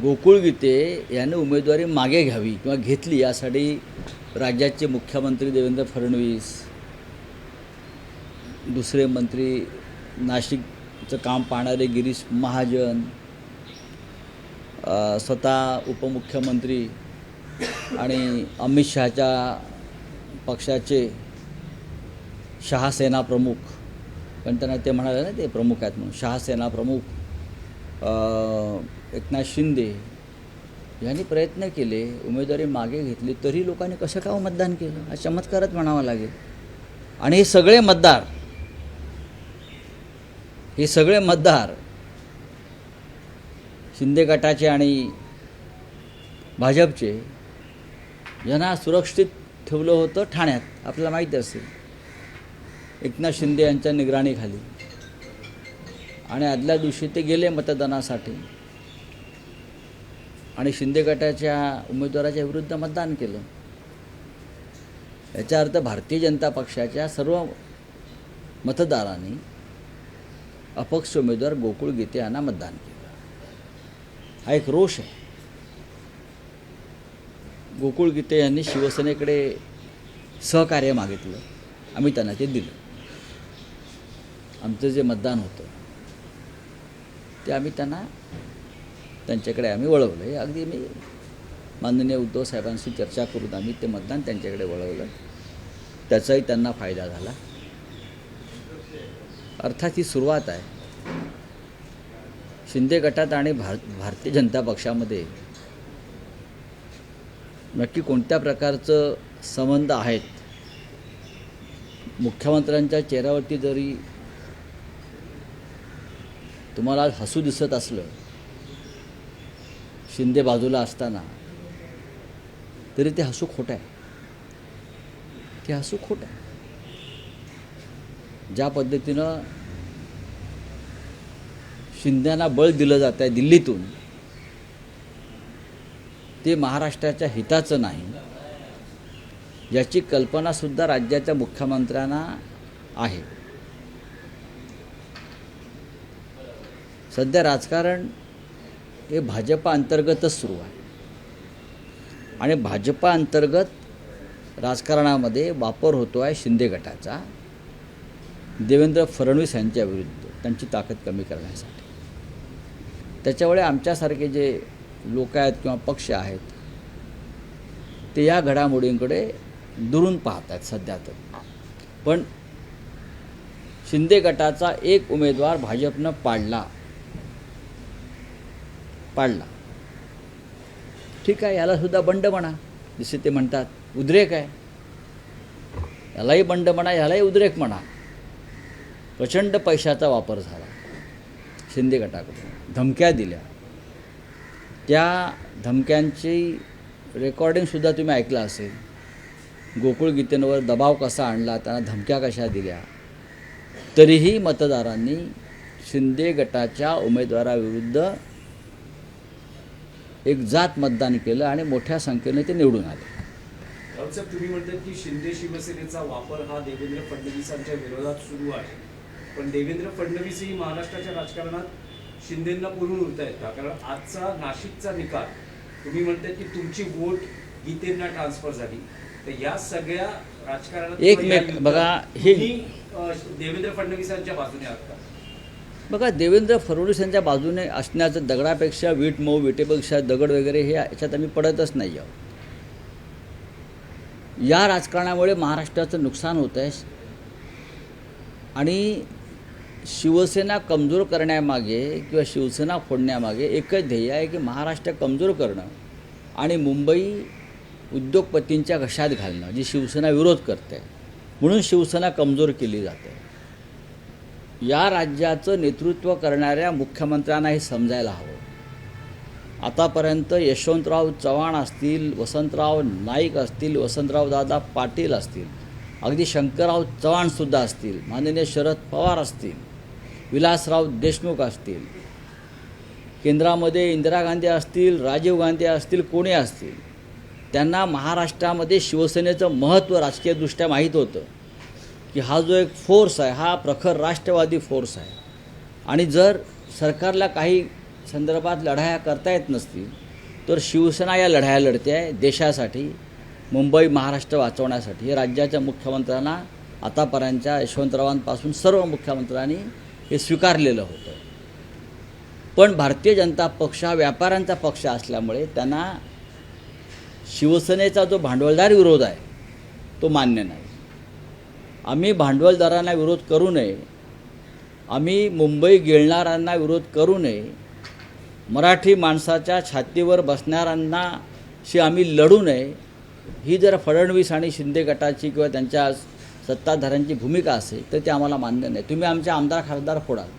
गोकुळ गीते यांनी उमेदवारी मागे घ्यावी किंवा घेतली यासाठी राज्याचे मुख्यमंत्री देवेंद्र फडणवीस, दुसरे मंत्री नाशिकचं काम पाहणारे गिरीश महाजन, स्वतः उपमुख्यमंत्री आणि अमित शहाच्या पक्षाचे शहासेना प्रमुख, पण त्यांना ते म्हणाले ना ते प्रमुख आहेत म्हणून, शहासेना प्रमुख एकनाथ शिंदे यांनी प्रयत्न केले, उमेदवारी मागे घेतली, तरी लोकांनी कसं काय मतदान केलं हा चमत्कारच म्हणावा लागेल. आणि हे सगळे मतदार शिंदे गटाचे आणि भाजपचे यांना सुरक्षित ठेवलं होतं ठाण्यात, आपल्याला माहिती असेल, एकनाथ शिंदे यांच्या निगराणीखाली. आणि आदल्या दिवशी ते गेले मतदानासाठी आणि शिंदे गटाच्या उमेदवाराच्या विरुद्ध मतदान केलं. याचा अर्थ भारतीय जनता पक्षाच्या सर्व मतदारांनी अपक्ष उमेदवार गोकुळ गीते यांना मतदान केलं. हा एक रोष आहे. गोकुळ गीते यांनी शिवसेनेकडे सहकार्य मागितलं, आम्ही त्यांना ते दिलं. आमचं जे मतदान होतं ते आम्ही त्यांच्याकडे आम्ही वळवलं. हे अगदी मी माननीय उद्धव साहेबांशी चर्चा करून आम्ही ते मतदान त्यांच्याकडे वळवलं. त्याचाही त्यांना फायदा झाला. अर्थात ही सुरुवात आहे. शिंदे गटात आणि भारतीय जनता पक्षामध्ये नक्की कोणत्या प्रकारचं संबंध आहेत, मुख्यमंत्र्यांच्या चेहऱ्यावरती जरी तुम्हाला हसू दिसत असलं शिंदे बाजूला असताना, तरी ते हसू खोटं आहे. ते हसू खोटं आहे. ज्या पद्धतीनं शिंद्यांना बळ दिलं जात आहे दिल्लीतून, ते महाराष्ट्राच्या हिताचं नाही याची कल्पनासुद्धा राज्याच्या मुख्यमंत्र्यांना आहे. सध्या राजकारण हे भाजपा अंतर्गतच सुरू आहे आणि भाजपा अंतर्गत राजकारणामध्ये वापर होतो आहे शिंदे गटाचा देवेंद्र फडणवीस यांच्या विरुद्ध, त्यांची ताकद कमी करण्यासाठी. त्याच्यामुळे आमच्यासारखे जे लोक आहेत किंवा पक्ष आहेत ते या घडामोडींकडे दुरून पाहत आहेत सध्या. तर पण शिंदे गटाचा एक उमेदवार भाजपनं पाडला, ठीक आहे, यालासुद्धा बंड म्हणा, जसे ते म्हणतात उद्रेक आहे, यालाही बंड म्हणा, ह्यालाही उद्रेक म्हणा. प्रचंड पैशाचा वापर झाला शिंदे गटाकडून, धमक्या दिल्या. त्या धमक्यांची रेकॉर्डिंगसुद्धा तुम्ही ऐकलं असेल. गोकुळ गीतेंवर दबाव कसा आणला, त्यांना धमक्या कशा दिल्या, तरीही मतदारांनी शिंदे गटाच्या उमेदवाराविरुद्ध एक जात मतदान केलं आणि मोठ्या संख्येने ते निवडून आले. राऊत साहेब, तुम्ही म्हणतात की शिंदे शिवसेनेचा वापर हा देवेंद्र फडणवीसांच्या विरोधात सुरू आहे, पण देवेंद्र फडणवीसही महाराष्ट्राच्या राजकारणात शिंदेंना पुरून उरतायत का? कारण आजचा नाशिकचा निकाल, तुम्ही म्हणतात की तुमची वोट गीतेंना ट्रान्सफर झाली, तर या सगळ्या राजकारणात एक बघा, हे देवेंद्र फडणवीसांच्या बाजूने आहात का? बघा, देवेंद्र फडणवीस यांच्या बाजूने असण्याचं, दगडापेक्षा वीट मऊ, विटेपेक्षा दगड वगैरे हे याच्यात आम्ही पडतच नाही आहोत. या राजकारणामुळे महाराष्ट्राचं नुकसान होतं आहे आणि शिवसेना कमजोर करण्यामागे किंवा शिवसेना फोडण्यामागे एकच ध्येय आहे की महाराष्ट्र कमजोर करणं आणि मुंबई उद्योगपतींच्या घशात घालणं, जी शिवसेना विरोध करते. म्हणून शिवसेना कमजोर केली जाते. या राज्याचं नेतृत्व करणाऱ्या मुख्यमंत्र्यांना हे समजायला हवं. आतापर्यंत यशवंतराव चव्हाण असतील, वसंतराव नाईक असतील, वसंतराव दादा पाटील असतील, अगदी शंकरराव चव्हाणसुद्धा असतील, माननीय शरद पवार असतील, विलासराव देशमुख असतील, केंद्रामध्ये इंदिरा गांधी असतील, राजीव गांधी असतील, कोणी असतील, त्यांना महाराष्ट्रामध्ये शिवसेनेचं महत्त्व राजकीयदृष्ट्या माहीत होतं की हा जो एक फोर्स आहे हा प्रखर राष्ट्रवादी फोर्स आहे आणि जर सरकारला काही संदर्भात लढाया करता येत नसतील तर शिवसेना या लढाया लढते आहे देशासाठी, मुंबई महाराष्ट्र वाचवण्यासाठी. हे राज्याच्या मुख्यमंत्र्यांना आतापर्यंतच्या यशवंतरावांपासून सर्व मुख्यमंत्र्यांनी हे स्वीकारलेलं होतं. पण भारतीय जनता पक्ष हा व्यापाऱ्यांचा पक्ष असल्यामुळे त्यांना शिवसेनेचा जो भांडवलदार विरोध आहे तो मान्य नाही. आम्ही भांडवलदारांना विरोध करू नये, आम्ही मुंबई गिळणाऱ्यांना विरोध करू नये, मराठी माणसाच्या छातीवर बसणाऱ्यांनाशी आम्ही लढू नये, ही जर फडणवीस आणि शिंदे गटाची किंवा त्यांच्या सत्ताधाऱ्यांची भूमिका असेल तर ते आम्हाला मान्य नाही. तुम्ही आमचे आमदार खासदार फोडाल,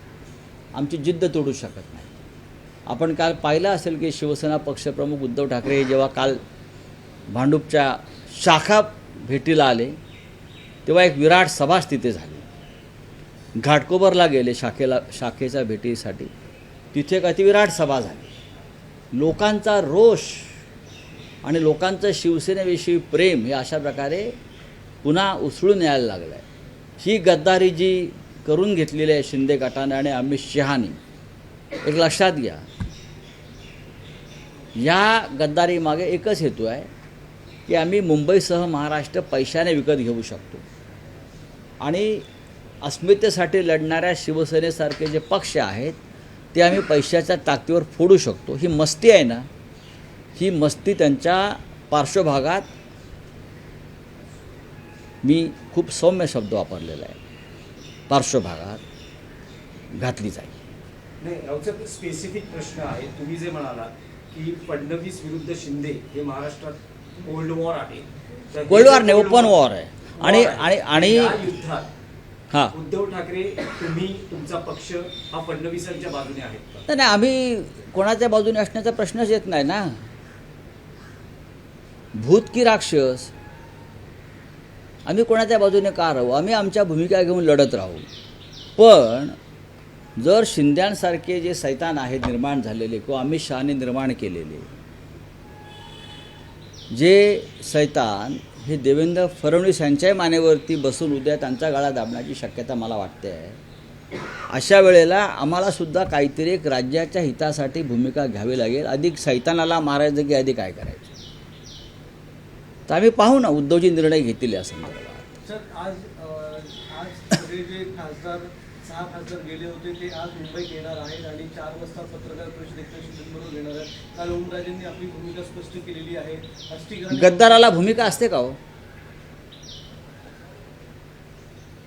आमची जिद्द तोडू शकत नाही. आपण काल पाहिलं असेल की शिवसेना पक्षप्रमुख उद्धव ठाकरे जेव्हा काल भांडूपच्या शाखा भेटीला आले तेव्हा एक विराट सभाच तिथे झाली. घाटकोपरला गेले शाखेच्या भेटीसाठी, तिथे एक अतिविराट सभा झाली. लोकांचा रोष आणि लोकांचं शिवसेनेविषयी प्रेम हे अशा प्रकारे पुन्हा उसळून यायला लागलं आहे. ही गद्दारी जी करून घेतलेली आहे शिंदे गटाने आणि अमित शहानी, एक लक्षात घ्या, या गद्दारीमागे एकच हेतू आहे की आम्ही मुंबईसह महाराष्ट्र पैशाने विकत घेऊ शकतो आणि अस्मितेसाठी लढणाऱ्या शिवसेनेसारखे जे पक्ष आहेत ते आम्ही पैशाच्या ताकदीवर फोडू शकतो. ही मस्ती आहे ना, ही मस्ती त्यांच्या पार्श्वभागात, मी खूप सौम्य शब्द वापरलेला आहे, पार्श्वभागात घातली जाईल. नाही राऊत, स्पेसिफिक प्रश्न आहे. तुम्ही जे म्हणालात की फडणवीस विरुद्ध शिंदे हे महाराष्ट्रात कोल्ड वॉर आहे, तर कोल्ड वॉर नाही, ओपन वॉर आहे. आणि या युद्धात हां उद्धव ठाकरे, तुम्ही, तुमचा पक्ष हा फडणवीसांच्या बाजूने आहेत का? नाही, आम्ही कोणाच्या बाजूने असण्याचा प्रश्नच येत नाही ना. भूत की राक्षस, आम्ही कोणाच्या बाजूने का राहू? आम्ही आमच्या भूमिका घेऊन लढत राहू. पण जर शिंद्यांसारखे जे सैतान आहेत निर्माण झालेले किंवा अमित शहाने निर्माण केलेले जे सैतान हे देवेंद्र फडणवीस यांच्याही मानेवरती बसून उद्या त्यांचा गळा दाबण्याची शक्यता मला वाटते आहे. अशा वेळेला आम्हालासुद्धा काहीतरी एक राज्याच्या हितासाठी भूमिका घ्यावी लागेल. अधिक सैतानाला मारायचं की अधिक काय करायचं, तर आम्ही पाहू ना उद्धवजी निर्णय घेतील या संदर्भात. सर, आज सगळे जे खासदार 6 खासदार गेले होते ते आज मुंबईत येणार आहेत आणि 4 वाजता पत्रकार परिषद एकनाथ घेणार आहेत. काल ओमराजेंनी आपली भूमिका स्पष्ट केलेली आहे. गद्दाराला भूमिका असते का हो?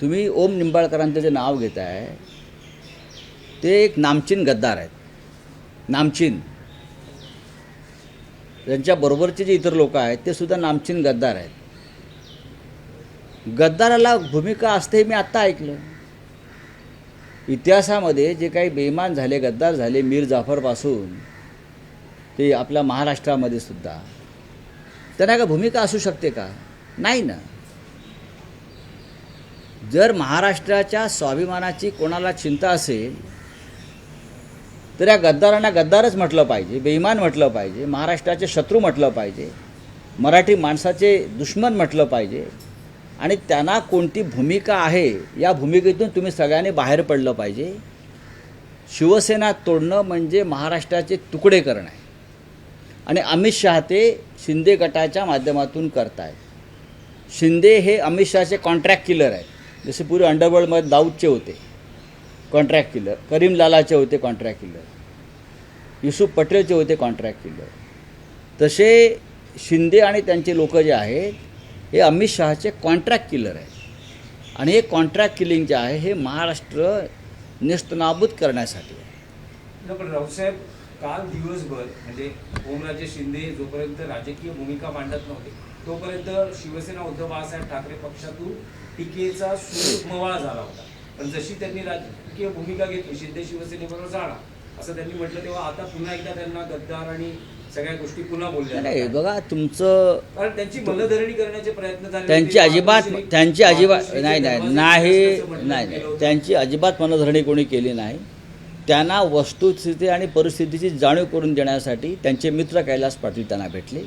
तुम्ही ओम निंबाळकरांचं जे नाव घेत आहे ते एक नामचीन गद्दार आहेत, नामचीन. त्यांच्या बरोबरचे जे इतर लोक आहेत ते सुद्धा नामचीन गद्दार आहेत. गद्दाराला भूमिका असते मी आत्ता ऐकलं. इतिहासामध्ये जे काही बेईमान झाले, गद्दार झाले, मीर जाफरपासून ते आपल्या महाराष्ट्रामध्ये सुद्धा, त्यांना का भूमिका असू शकते का? नाही ना. जर महाराष्ट्राच्या स्वाभिमानाची कोणाला चिंता असेल तर या गद्दारांना गद्दारच म्हटलं पाहिजे, बेईमान म्हटलं पाहिजे, महाराष्ट्राचे शत्रू म्हटलं पाहिजे, मराठी माणसाचे दुश्मन म्हटलं पाहिजे. आणि त्यांना कोणती भूमिका आहे या भूमिकेतून तुम्ही सगळ्यांनी बाहेर पडलं पाहिजे. शिवसेना तोडणं म्हणजे महाराष्ट्राचे तुकडे करणं आहे आणि अमित शहा ते शिंदे गटाच्या माध्यमातून करतायत. शिंदे हे अमित शहाचे कॉन्ट्रॅक्ट किलर आहेत. जसे पूर्वी अंडरवर्ल्डमध्ये दाऊदचे होते कॉन्ट्रॅक्ट किलर, करीम लालाचे होते कॉन्ट्रॅक्ट किलर, युसुफ पटेलचे होते कॉन्ट्रॅक्ट किलर, तसे शिंदे आणि त्यांचे लोक जे आहेत हे अमित शहाचे कॉन्ट्रॅक्ट किलर आहेत. आणि हे कॉन्ट्रॅक्ट किलिंग जे आहे हे महाराष्ट्र नेस्तनाबूत करण्यासाठी आहे. पण रावसाहेब, काल दिवसभर म्हणजे ओमराजे शिंदे जोपर्यंत राजकीय भूमिका मांडत नव्हते तोपर्यंत शिवसेना उद्धव बाळासाहेब ठाकरे पक्षातून टीकेचा सूर मवाळा झाला होता. पण जशी त्यांनी राजकीय भूमिका घेतली, शिंदे शिवसेनेबरोबर जाणार असं त्यांनी म्हटलं, तेव्हा आता पुन्हा एकदा त्यांना गद्दार आणि सगळ्या गोष्टी पुन्हा बोलल्या. नाही बघा, तुमचं कारण त्यांची मनधरणी करण्याचे प्रयत्न झाले, त्यांची अजिबात त्यांची अजिबात मनधरणी कोणी केली नाही. त्यांना वस्तुस्थिती आणि परिस्थितीची जाणीव करून देण्यासाठी त्यांचे मित्र कैलास पाटील त्यांना भेटले.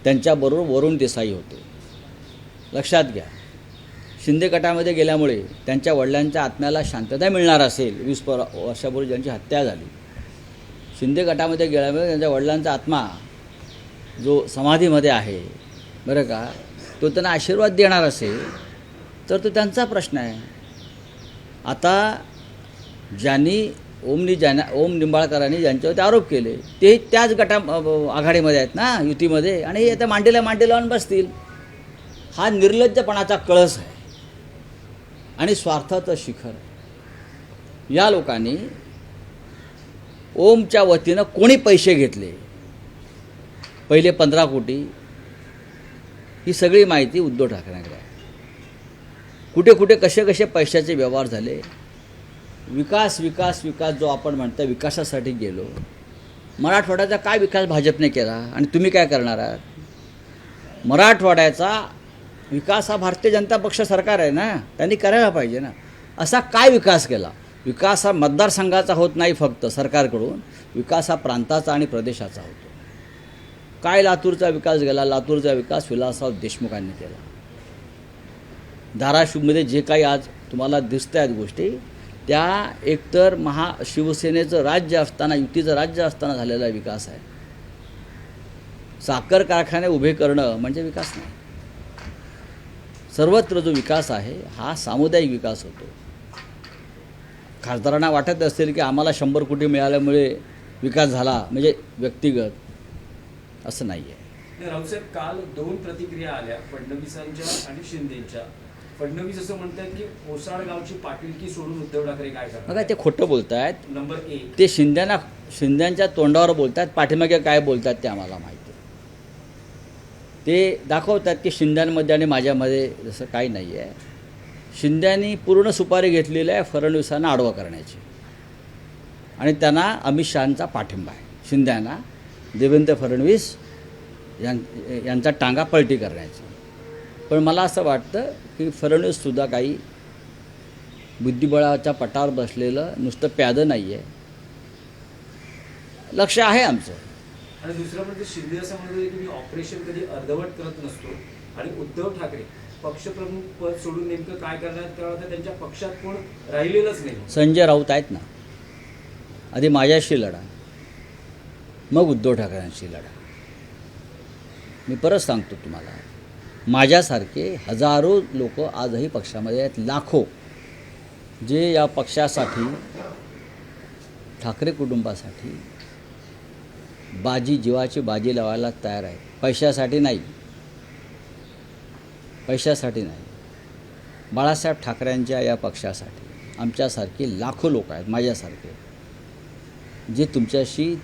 त्यांच्याबरोबर वरुण देसाई होते. लक्षात घ्या, शिंदे गटामध्ये गेल्यामुळे त्यांच्या वडिलांच्या आत्म्याला शांतता मिळणार असेल. 20 वर्षापूर्वी ज्यांची हत्या झाली, शिंदे गटामध्ये गेल्यामुळे त्यांच्या वडिलांचा आत्मा जो समाधीमध्ये आहे बरं का, तो त्यांना आशीर्वाद देणार असेल तर तो त्यांचा प्रश्न आहे. आता ज्यांनी ओम निंबाळकरांनी ज्यांच्यावरती आरोप केले ते त्याच आघाडीमध्ये आहेत ना, युतीमध्ये, आणि हे आता मांडीला लावून बसतील. हा निर्लज्जपणाचा कळस आहे आणि स्वार्थाचं शिखर. या लोकांनी ओमच्या वतीनं कोणी पैसे घेतले, पहिले 15 कोटी, ही सगळी माहिती उद्धव ठाकरेंकडे आहे. कुठे कुठे कसे कसे पैशाचे व्यवहार झाले. विकास विकास विकास जो आपण म्हणतो, विकासासाठी गेलो. मराठवाड्याचा काय विकास भाजपने केला आणि तुम्ही काय करणार आहात? मराठवाड्याचा विकास हा भारतीय जनता पक्ष सरकार आहे ना, त्यांनी करायला पाहिजे ना. असा काय विकास केला? विकास हा मतदारसंघाचा होत नाही फक्त सरकारकडून, विकास हा प्रांताचा आणि प्रदेशाचा होतो. काय लातूरचा विकास गेला? लातूरचा विकास विलासराव देशमुखांनी केला. धाराशिवमध्ये जे काही आज तुम्हाला दिसत आहेत गोष्टी, त्या एकतर शिवसेनेचं राज्य असताना, युतीचं राज्य असताना झालेला विकास आहे. साखर कारखाने उभे करणं म्हणजे विकास नाही. सर्वत्र जो विकास आहे हा सामुदायिक विकास होतो. खासदारांना वाटत असेल की आम्हाला 100 कोटी मिळाल्यामुळे विकास झाला, म्हणजे व्यक्तिगत, असं नाही आहे. राऊतसाहेब, काल 2 प्रतिक्रिया आल्या फडणवीसांच्या आणि शिंदेच्या. फडणवीस असं म्हणतात की ओसाड गावची पाटीलकी सोडून उद्धव ठाकरे काय करणार? बघा, ते खोटं बोलत आहेत. नंबर 1, ते शिंद्यांच्या तोंडावर बोलतात, पाठीमागे काय बोलतात ते आम्हाला माहिती आहे. ते दाखवतात की शिंद्यांमध्ये आणि माझ्यामध्ये जसं काही नाही आहे. शिंद्यांनी पूर्ण सुपारी घेतलेली आहे फडणवीसांना आडवा करण्याची, आणि त्यांना अमित शहांचा पाठिंबा आहे. शिंद्यांना देवेंद्र फडणवीस यांचा टांगा पलटी करण्याची. पण मला असं वाटतं की फडणवीससुद्धा काही बुद्धिबळाच्या पटावर बसलेलं नुसतं प्यादं नाही आहे. लक्ष आहे आमचं. आणि दुसरं म्हणजे शिंदे असं म्हणत होते की मी ऑपरेशन कधी अर्धवट करत नसतो, आणि उद्धव ठाकरे पक्षप्रमुख पद सोडून नेमकं काय करणार, तर त्यांच्या पक्षात कोण राहिलेलंच नाही. संजय राऊत आहेत ना, आधी माझ्याशी लढा, मग उद्धव ठाकरेंशी लढा. मी परत सांगतो तुम्हाला, माझ्यासारखे हजारो लोक आजही पक्षामध्ये आहेत, लाखो, जे या पक्षासाठी, ठाकरे कुटुंबासाठी जीवाची बाजी लावायला तयार आहे. पैशासाठी नाही. बाळासाहेब ठाकरेंच्या या पक्षासाठी आमच्यासारखे लाखो लोक आहेत, माझ्यासारखे, जे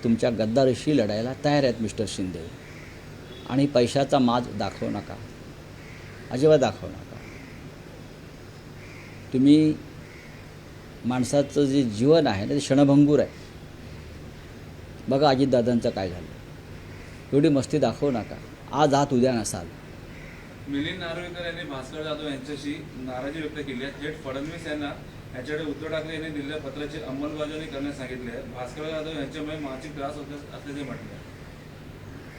तुमच्या गद्दारीशी लढायला तयार आहेत मिस्टर शिंदे. आणि पैशाचा माज दाखवू नका, अजिबात दाखवू नका. तुम्ही माणसाचं जे जीवन आहे ना, ते क्षणभंगूर आहे. बघा अजितदादांचं काय झालं. एवढी मस्ती दाखवू नका. आज आहात, उद्या नसाल. मिलिंद नार्वेकर यांनी भास्कर जाधव यांच्याशी नाराजी व्यक्त केली आहे. थेट फडणवीस यांना याच्याकडे उद्धव ठाकरे यांनी दिलेल्या पत्राची अंमलबजावणी करण्यास सांगितले आहे. भास्कर जाधव यांच्यामुळे मानसिक त्रास होत असल्याचे म्हटले आहे.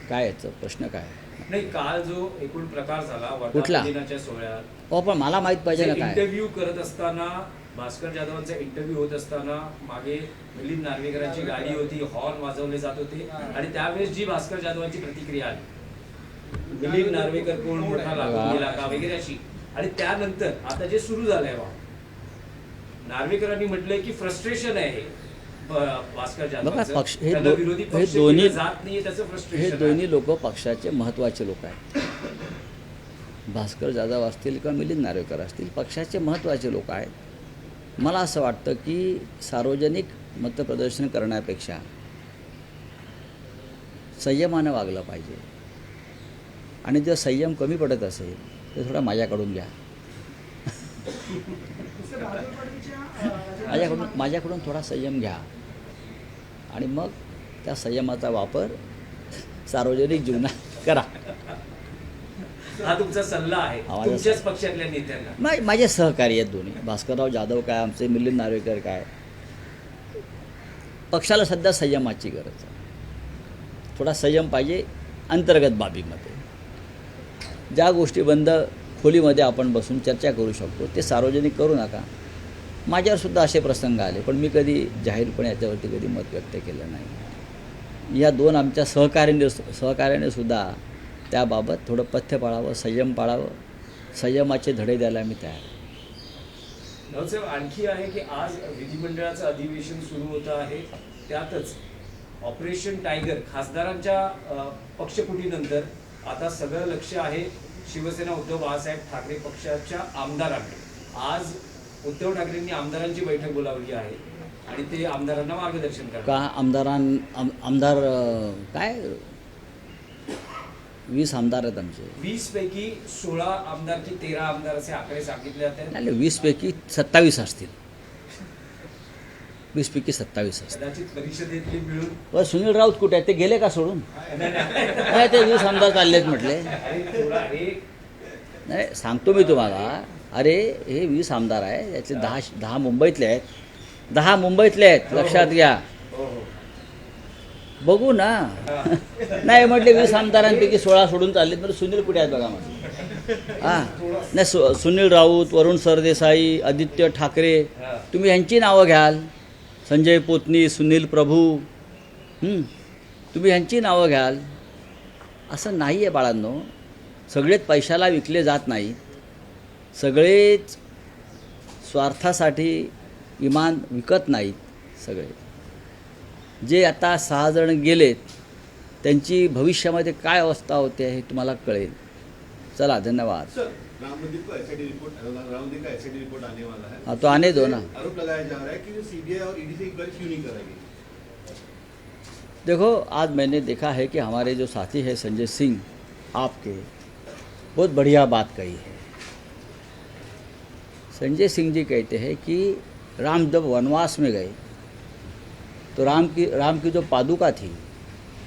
काय याचं प्रश्न काय? नाही, काल जो एकूण प्रकार झाला कुठला? दिनाच्या सोहळ्यात, हो, पण मला माहीत पाहिजे ना काय. इंटरव्ह्यू करत असताना, भास्कर जाधवांचा इंटरव्ह्यू होत असताना मागे मिलिंद नार्वेकरांची गाडी होती, हॉर्न वाजवले जात होते, आणि त्यावेळेस जी भास्कर जाधवांची प्रतिक्रिया आली, मिलिंद नार्वेकर कोण, मोठा लागून गेला का वगैरे अशी. आणि त्यानंतर आता जे सुरू झालंय, नार्वेकरांनी म्हटलंय की फ्रस्ट्रेशन आहे भास्कर जाधवांचं, त्याला विरोधी पक्ष जात नाहीये, त्याचं फ्रस्ट्रेशन. हे दोन्ही लोक पक्षाचे महत्त्वाचे लोक आहेत. भास्कर जाधव असतील किंवा मिलिंद नार्वेकर असतील, पक्षाचे महत्त्वाचे लोक आहेत. मला असं वाटतं की सार्वजनिक मतप्रदर्शन करण्यापेक्षा संयमानं वागलं पाहिजे. आणि जर संयम कमी पडत असेल तर थोडा माझ्याकडून घ्या. माझ्याकडून थोडा संयम घ्या, आणि मग त्या संयमाचा वापर सार्वजनिक जीवनात करा. हा तुमचा सल्ला आहे तुमच्याच पक्षातल्या नेत्यांना? माझे सहकारी आहेत दोन्ही, भास्करराव जाधव काय, आमचे मिलिंद नार्वेकर काय. पक्षाला सध्या संयमाची गरज आहे. थोडा संयम पाहिजे अंतर्गत बाबीमध्ये. ज्या गोष्टी बंद खोलीमध्ये आपण बसून चर्चा करू शकतो ते सार्वजनिक करू नका. माझ्यावरसुद्धा असे प्रसंग आले, पण मी कधी जाहीरपणे याच्यावरती कधी मत व्यक्त केलं नाही. या दोन आमच्या सहकार्याने सुद्धा त्याबाबत थोडं पथ्य पाळावं, संयम पाळावं, संयमाचे धडे द्यायला मी तयार आहे. राऊतसाहेब, आणखी आहे की आज विधिमंडळाचं अधिवेशन सुरू होतं आहे, त्यातच ऑपरेशन टायगर खासदारांच्या पक्षफुटीनंतर आता सगळं लक्ष आहे शिवसेना उद्धव बाळासाहेब ठाकरे पक्षाच्या आमदारांकडे. आज उद्धव ठाकरेंनी आमदारांची बैठक बोलावली आहे आणि ते आमदारांना मार्गदर्शन करणार. का आमदार काय 20 आमदार आहेत आमचे. 20 पैकी 16 आमदार की 13 आमदार असे आकडे सांगितले जातात. नाही 20 पैकी 27 असतील. 20 पैकी 27 असतील. कदाचित परिषदेतली मिळून पण सुनील राऊत कुठे आहेत? ते गेले का सोडून? नाही ते 20 आमदार चाललेत म्हटले. आणि थोडा हे नाही सांगतो मी तुम्हाला. अरे हे 20 आमदार आहे, यातले 10 मुंबईतले आहेत. 10 मुंबईतले आहेत, लक्षात घ्या. हो हो बघू ना. नाही म्हटले 20 आमदारांपैकी 16 सोडून चाललेत. म्हणजे सुनील कुठे आहेत बघा मला. हां नाही सुनील राऊत, वरुण सरदेसाई, आदित्य ठाकरे, तुम्ही ह्यांची नावं घ्याल. संजय पोतनी, सुनील प्रभू, तुम्ही ह्यांची नावं घ्याल. असं नाही आहे बाळांनो. सगळेच पैशाला विकले जात नाहीत. सगळेच स्वार्थासाठी इमान विकत नाहीत. सगळे जे आता 6 जण गेलेत त्यांची भविष्यामध्ये काय अवस्था होते हे तुम्हाला कळेल. चला धन्यवाद. सर, राम मंदिर को एसआईटी रिपोर्ट आने वाला है. हाँ तो आने दो ना. आरोप लगाया जा रहा है कि सीबीआई और ईडी से इंक्वायरी क्यों नहीं कराई गई. देखो आज मैंने देखा है कि हमारे जो साथी हैं संजय सिंह आपके बहुत बढ़िया बात कही है. संजय सिंह जी कहते हैं कि राम जब वनवास में गए तो राम की जो पादुका थी,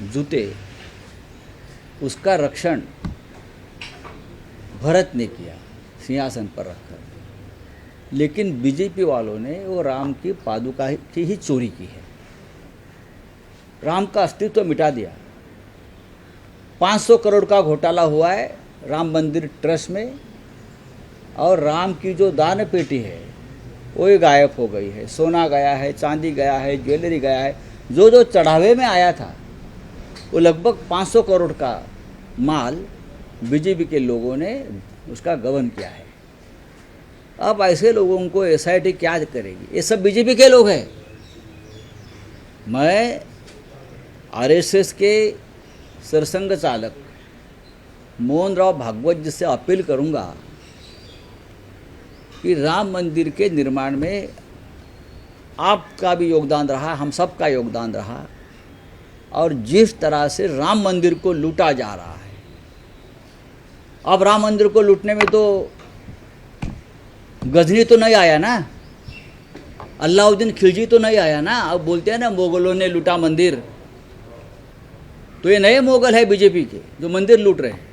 जूते, उसका रक्षण भरत ने किया सिंहासन पर रखकर. लेकिन बीजेपी वालों ने वो राम की पादुका की ही चोरी की है. राम का अस्तित्व मिटा दिया. 500 करोड़ का घोटाला हुआ है राम मंदिर ट्रस्ट में, और राम की जो दान पेटी है वो ही गायब हो गई है. सोना गया है, चांदी गया है, ज्वेलरी गया है. जो चढ़ावे में आया था वो लगभग 500 करोड़ का माल बीजेपी के लोगों ने उसका गबन किया है. अब ऐसे लोगों को एसआईटी क्या करेगी? ये सब बीजेपी के लोग हैं. मैं आरएसएस के सरसंघ चालक मोहन राव भागवत जी से अपील करूंगा कि राम मंदिर के निर्माण में आपका भी योगदान रहा, हम सब का योगदान रहा. और जिस तरह से राम मंदिर को लूटा जा रहा है, अब राम मंदिर को लूटने में तो गजनी तो नहीं आया ना, अलाउद्दीन खिलजी तो नहीं आया ना. अब बोलते हैं ना मुगलों ने लूटा मंदिर, तो ये नए मुगल है बीजेपी के जो मंदिर लूट रहे हैं.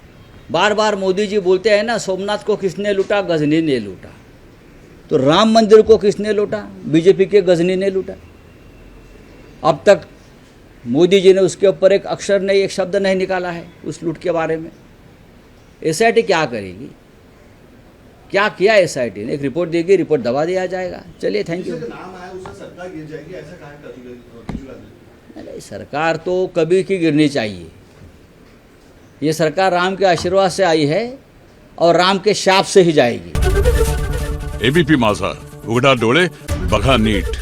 बार बार मोदी जी बोलते हैं ना सोमनाथ को किसने लूटा? गजनी ने लूटा. तो राम मंदिर को किसने लूटा? बीजेपी के गजनी ने लूटा. अब तक मोदी जी ने उसके ऊपर एक अक्षर नहीं, एक शब्द नहीं निकाला है उस लूट के बारे में. एसआईटी क्या करेगी? क्या किया एसआईटी ने? एक रिपोर्ट देगी, रिपोर्ट दबा दिया जाएगा. चलिए थैंक यू. जिसका नाम आया उससे सरकार गिर जाएगी, ऐसा कहा नहीं, सरकार तो कभी की गिरनी चाहिए. ये सरकार राम के आशीर्वाद से आई है और राम के शाप से ही जाएगी. एबीपी माझा, उघडा डोळे बघा नीट.